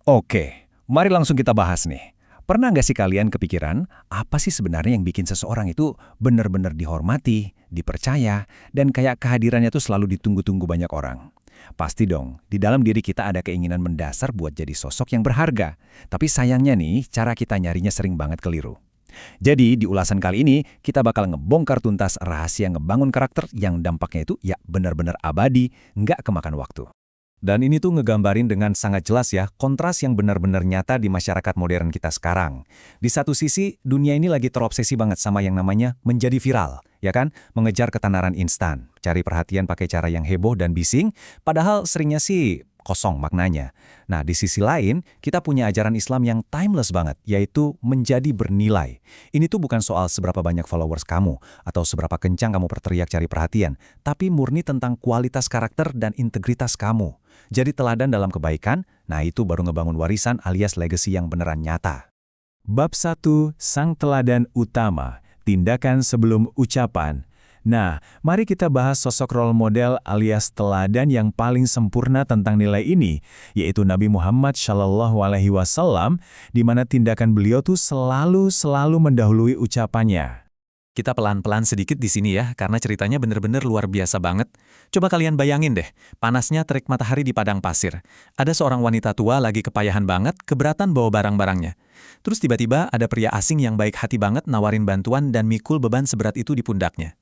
Oke, mari langsung kita bahas nih. Pernah nggak sih kalian kepikiran, apa sih sebenarnya yang bikin seseorang itu benar-benar dihormati, dipercaya, dan kayak kehadirannya tuh selalu ditunggu-tunggu banyak orang? Pasti dong, di dalam diri kita ada keinginan mendasar buat jadi sosok yang berharga. Tapi sayangnya nih, cara kita nyarinya sering banget keliru. Jadi, di ulasan kali ini, kita bakal ngebongkar tuntas rahasia ngebangun karakter yang dampaknya itu ya benar-benar abadi, nggak kemakan waktu. Dan ini tuh ngegambarin dengan sangat jelas ya, kontras yang benar-benar nyata di masyarakat modern kita sekarang. Di satu sisi, dunia ini lagi terobsesi banget sama yang namanya menjadi viral, ya kan? Mengejar ketenaran instan, cari perhatian pakai cara yang heboh dan bising, padahal seringnya sih kosong maknanya. Nah, di sisi lain, kita punya ajaran Islam yang timeless banget, yaitu menjadi bernilai. Ini tuh bukan soal seberapa banyak followers kamu, atau seberapa kencang kamu berteriak cari perhatian, tapi murni tentang kualitas karakter dan integritas kamu. Jadi teladan dalam kebaikan, nah itu baru ngebangun warisan alias legacy yang beneran nyata. Bab 1, Sang Teladan Utama, Tindakan Sebelum Ucapan. Nah, mari kita bahas sosok role model alias teladan yang paling sempurna tentang nilai ini, yaitu Nabi Muhammad SAW, di mana tindakan beliau tuh selalu mendahului ucapannya. Kita pelan-pelan sedikit di sini ya, karena ceritanya bener-bener luar biasa banget. Coba kalian bayangin deh, panasnya terik matahari di padang pasir. Ada seorang wanita tua lagi kepayahan banget, keberatan bawa barang-barangnya. Terus tiba-tiba ada pria asing yang baik hati banget nawarin bantuan dan mikul beban seberat itu di pundaknya.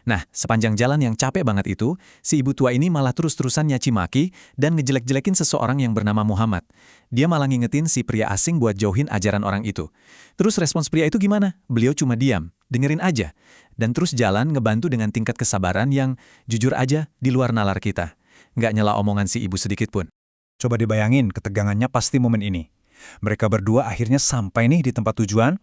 Nah, sepanjang jalan yang capek banget itu, si ibu tua ini malah terus-terusan nyaci maki dan ngejelek-jelekin seseorang yang bernama Muhammad. Dia malah ngingetin si pria asing buat jauhin ajaran orang itu. Terus respons pria itu gimana? Beliau cuma diam, dengerin aja. Dan terus jalan ngebantu dengan tingkat kesabaran yang, jujur aja, di luar nalar kita. Nggak nyela omongan si ibu sedikit pun. Coba dibayangin ketegangannya pasti momen ini. Mereka berdua akhirnya sampai nih di tempat tujuan.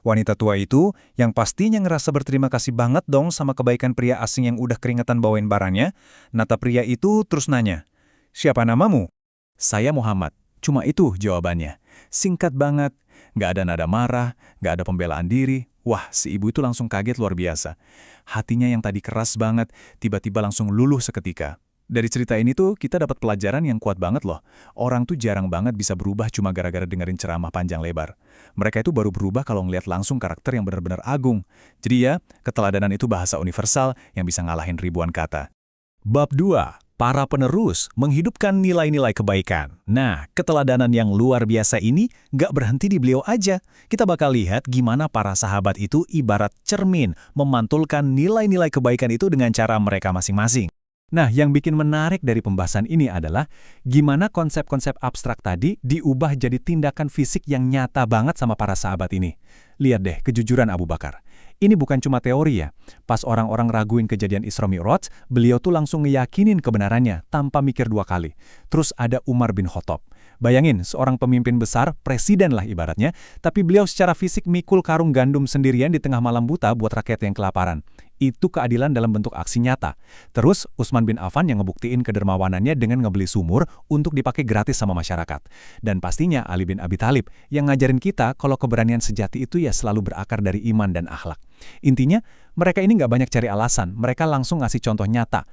Wanita tua itu yang pastinya ngerasa berterima kasih banget dong sama kebaikan pria asing yang udah keringetan bawain barangnya. Nata pria itu terus nanya, "Siapa namamu?" Saya Muhammad. Cuma itu jawabannya. Singkat banget, nggak ada nada marah, nggak ada pembelaan diri. Wah, si ibu itu langsung kaget luar biasa. Hatinya yang tadi keras banget, tiba-tiba langsung luluh seketika. Dari cerita ini tuh kita dapat pelajaran yang kuat banget loh. Orang tuh jarang banget bisa berubah cuma gara-gara dengerin ceramah panjang lebar. Mereka itu baru berubah kalau ngeliat langsung karakter yang benar-benar agung. Jadi ya, keteladanan itu bahasa universal yang bisa ngalahin ribuan kata. Bab 2. Para penerus menghidupkan nilai-nilai kebaikan. Nah, keteladanan yang luar biasa ini nggak berhenti di beliau aja. Kita bakal lihat gimana para sahabat itu ibarat cermin memantulkan nilai-nilai kebaikan itu dengan cara mereka masing-masing. Nah, yang bikin menarik dari pembahasan ini adalah gimana konsep-konsep abstrak tadi diubah jadi tindakan fisik yang nyata banget sama para sahabat ini. Lihat deh kejujuran Abu Bakar. Ini bukan cuma teori ya. Pas orang-orang raguin kejadian Isra Mi'raj, beliau tuh langsung ngeyakinin kebenarannya tanpa mikir dua kali. Terus ada Umar bin Khattab. Bayangin, seorang pemimpin besar, presiden lah ibaratnya, tapi beliau secara fisik mikul karung gandum sendirian di tengah malam buta buat rakyat yang kelaparan. Itu keadilan dalam bentuk aksi nyata. Terus, Utsman bin Affan yang ngebuktiin kedermawanannya dengan ngebeli sumur untuk dipakai gratis sama masyarakat. Dan pastinya Ali bin Abi Thalib yang ngajarin kita kalau keberanian sejati itu ya selalu berakar dari iman dan akhlak. Intinya, mereka ini nggak banyak cari alasan, mereka langsung ngasih contoh nyata.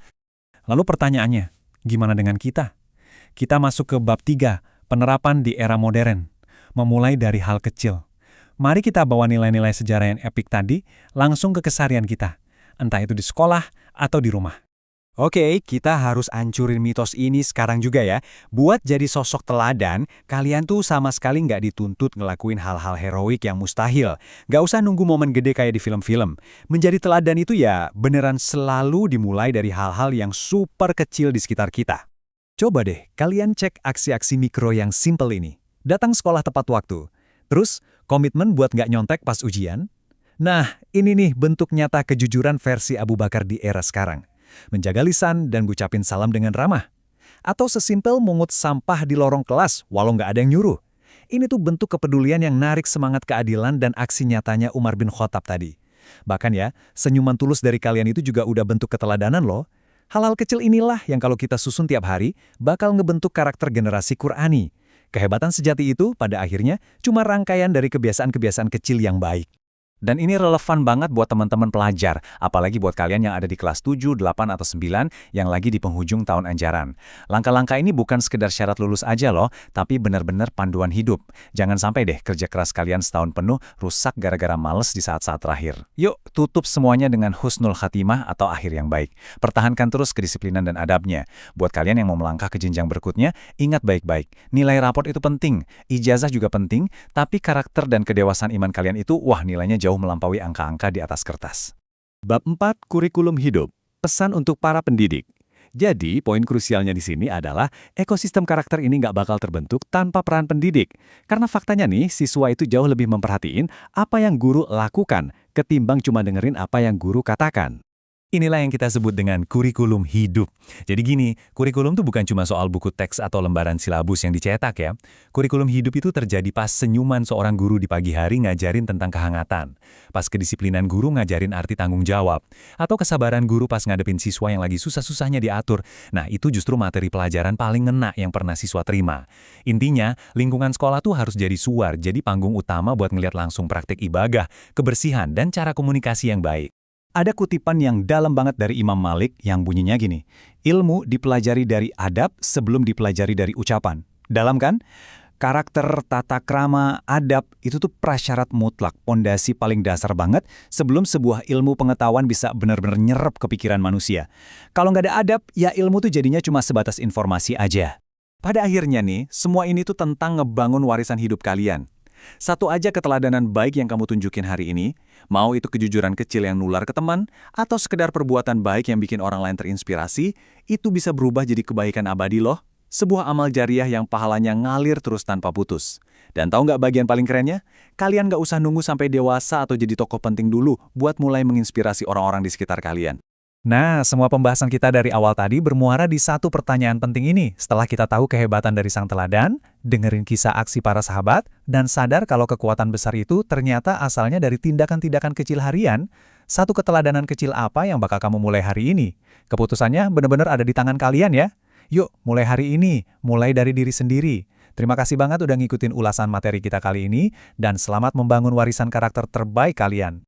Lalu pertanyaannya, gimana dengan kita? Kita masuk ke bab 3, penerapan di era modern. Memulai dari hal kecil. Mari kita bawa nilai-nilai sejarah yang epik tadi langsung ke keseharian kita. Entah itu di sekolah atau di rumah. Oke, kita harus ancurin mitos ini sekarang juga ya. Buat jadi sosok teladan, kalian tuh sama sekali nggak dituntut ngelakuin hal-hal heroik yang mustahil. Nggak usah nunggu momen gede kayak di film-film. Menjadi teladan itu ya beneran selalu dimulai dari hal-hal yang super kecil di sekitar kita. Coba deh, kalian cek aksi-aksi mikro yang simple ini. Datang sekolah tepat waktu. Terus, komitmen buat nggak nyontek pas ujian. Nah, ini nih bentuk nyata kejujuran versi Abu Bakar di era sekarang. Menjaga lisan dan ngucapin salam dengan ramah. Atau sesimpel mungut sampah di lorong kelas walau nggak ada yang nyuruh. Ini tuh bentuk kepedulian yang narik semangat keadilan dan aksi nyatanya Umar bin Khattab tadi. Bahkan ya, senyuman tulus dari kalian itu juga udah bentuk keteladanan loh. Hal-hal kecil inilah yang kalau kita susun tiap hari, bakal ngebentuk karakter generasi Qur'ani. Kehebatan sejati itu pada akhirnya cuma rangkaian dari kebiasaan-kebiasaan kecil yang baik. Dan ini relevan banget buat teman-teman pelajar, apalagi buat kalian yang ada di kelas 7, 8, atau 9 yang lagi di penghujung tahun ajaran. Langkah-langkah ini bukan sekedar syarat lulus aja loh, tapi benar-benar panduan hidup. Jangan sampai deh kerja keras kalian setahun penuh rusak gara-gara males di saat-saat terakhir. Yuk, tutup semuanya dengan husnul khatimah atau akhir yang baik. Pertahankan terus kedisiplinan dan adabnya. Buat kalian yang mau melangkah ke jenjang berikutnya, ingat baik-baik, nilai raport itu penting, ijazah juga penting, tapi karakter dan kedewasaan iman kalian itu, wah nilainya jauh melampaui angka-angka di atas kertas. Bab 4, kurikulum hidup. Pesan untuk para pendidik. Jadi, poin krusialnya di sini adalah ekosistem karakter ini nggak bakal terbentuk tanpa peran pendidik. Karena faktanya nih, siswa itu jauh lebih memperhatiin apa yang guru lakukan ketimbang cuma dengerin apa yang guru katakan. Inilah yang kita sebut dengan kurikulum hidup. Jadi gini, kurikulum itu bukan cuma soal buku teks atau lembaran silabus yang dicetak ya. Kurikulum hidup itu terjadi pas senyuman seorang guru di pagi hari ngajarin tentang kehangatan. Pas kedisiplinan guru ngajarin arti tanggung jawab. Atau kesabaran guru pas ngadepin siswa yang lagi susah-susahnya diatur. Nah, itu justru materi pelajaran paling ngena yang pernah siswa terima. Intinya, lingkungan sekolah tuh harus jadi suar, jadi panggung utama buat ngeliat langsung praktik ibadah, kebersihan, dan cara komunikasi yang baik. Ada kutipan yang dalam banget dari Imam Malik yang bunyinya gini, ilmu dipelajari dari adab sebelum dipelajari dari ucapan. Dalam kan? Karakter, tata krama, adab itu tuh prasyarat mutlak, pondasi paling dasar banget sebelum sebuah ilmu pengetahuan bisa benar-benar nyerap ke pikiran manusia. Kalau nggak ada adab, ya ilmu tuh jadinya cuma sebatas informasi aja. Pada akhirnya nih, semua ini tuh tentang ngebangun warisan hidup kalian. Satu aja keteladanan baik yang kamu tunjukin hari ini, mau itu kejujuran kecil yang nular ke teman, atau sekedar perbuatan baik yang bikin orang lain terinspirasi, itu bisa berubah jadi kebaikan abadi loh. Sebuah amal jariah yang pahalanya ngalir terus tanpa putus. Dan tahu nggak bagian paling kerennya? Kalian nggak usah nunggu sampai dewasa atau jadi tokoh penting dulu buat mulai menginspirasi orang-orang di sekitar kalian. Nah, semua pembahasan kita dari awal tadi bermuara di satu pertanyaan penting ini. Setelah kita tahu kehebatan dari sang teladan, dengerin kisah aksi para sahabat, dan sadar kalau kekuatan besar itu ternyata asalnya dari tindakan-tindakan kecil harian, satu keteladanan kecil apa yang bakal kamu mulai hari ini? Keputusannya benar-benar ada di tangan kalian ya. Yuk, mulai hari ini, mulai dari diri sendiri. Terima kasih banget udah ngikutin ulasan materi kita kali ini, dan selamat membangun warisan karakter terbaik kalian.